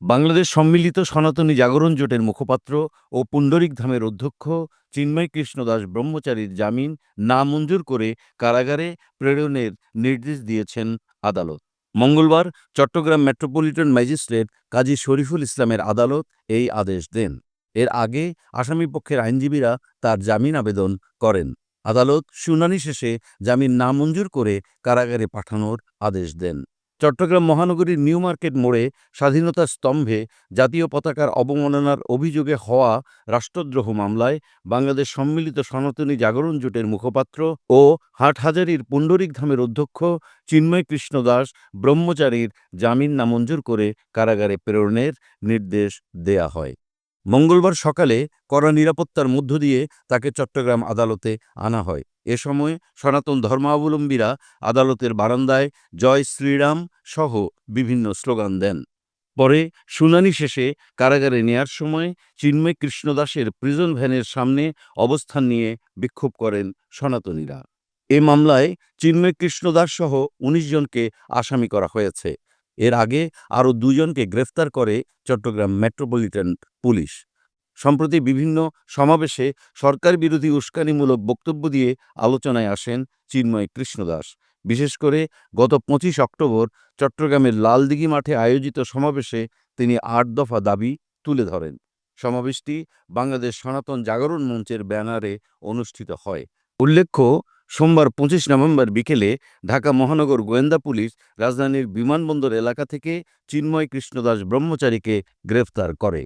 বাংলাদেশ সম্মিলিত সনাতনী জাগরণ জোটের মুখপাত্র ও পুণ্ডরিক ধামের অধ্যক্ষ চিন্ময় কৃষ্ণ দাস ব্রহ্মচারীর জামিন নামঞ্জুর করে কারাগারে প্রেরণের নির্দেশ দিয়েছেন আদালত। মঙ্গলবার চট্টগ্রাম মেট্রোপলিটন ম্যাজিস্ট্রেট কাজী শরীফুল ইসলামের আদালত এই আদেশ দেন। এর আগে আসামিপক্ষের আইনজীবীরা তার জামিন আবেদন করেন। আদালত শুনানি শেষে জামিন নামঞ্জুর করে কারাগারে পাঠানোর আদেশ দেন। চট্টগ্রাম মহানগরীর নিউ মার্কেট মোড়ে স্বাধীনতা স্তম্ভে জাতীয় পতাকার অবমাননার অভিযোগে হওয়া রাষ্ট্রদ্রোহ মামলায় বাংলাদেশ সম্মিলিত সনাতনী জাগরণ জোটের মুখপাত্র ও হাটহাজারীর পুণ্ডরিক ধামের অধ্যক্ষ চিন্ময় কৃষ্ণ দাস ব্রহ্মচারীর জামিন নামঞ্জুর করে কারাগারে প্রেরণের নির্দেশ দেয়া হয়। মঙ্গলবার সকালে কড়া নিরাপত্তার মধ্য দিয়ে তাকে চট্টগ্রাম আদালতে আনা হয়। এ সময় সনাতন ধর্মাবলম্বীরা আদালতের বারান্দায় জয় শ্রীরাম সহ বিভিন্ন স্লোগান দেন। পরে শুনানি শেষে কারাগারে নেয়ার সময় চিন্ময় কৃষ্ণ দাসের প্রিজন ভ্যানের সামনে অবস্থান নিয়ে বিক্ষোভ করেন সনাতনীরা। এ মামলায় চিন্ময় কৃষ্ণ দাস সহ ১৯ জনকে আসামি করা হয়েছে। এর আগে আরও ২ জনকে গ্রেফতার করে চট্টগ্রাম মেট্রোপলিটন পুলিশ। সম্প্রতি বিভিন্ন সমাবেশে সরকার বিরোধী উস্কানিমূলক বক্তব্য দিয়ে আলোচনায় আসেন চিন্ময় কৃষ্ণ দাস। বিশেষ করে গত ২৫ অক্টোবর চট্টগ্রামের লালদিঘি মাঠে আয়োজিত সমাবেশে তিনি ৮ দফা দাবি তুলে ধরেন। সমাবেশটি বাংলাদেশ সনাতন জাগরণ মঞ্চের ব্যানারে অনুষ্ঠিত হয়। উল্লেখ্য, সোমবার ২৫ নভেম্বর বিকেলে ঢাকা মহানগর গোয়েন্দা পুলিশ রাজধানীর বিমানবন্দর এলাকা থেকে চিন্ময় কৃষ্ণ দাস ব্রহ্মচারীকে গ্রেফতার করে।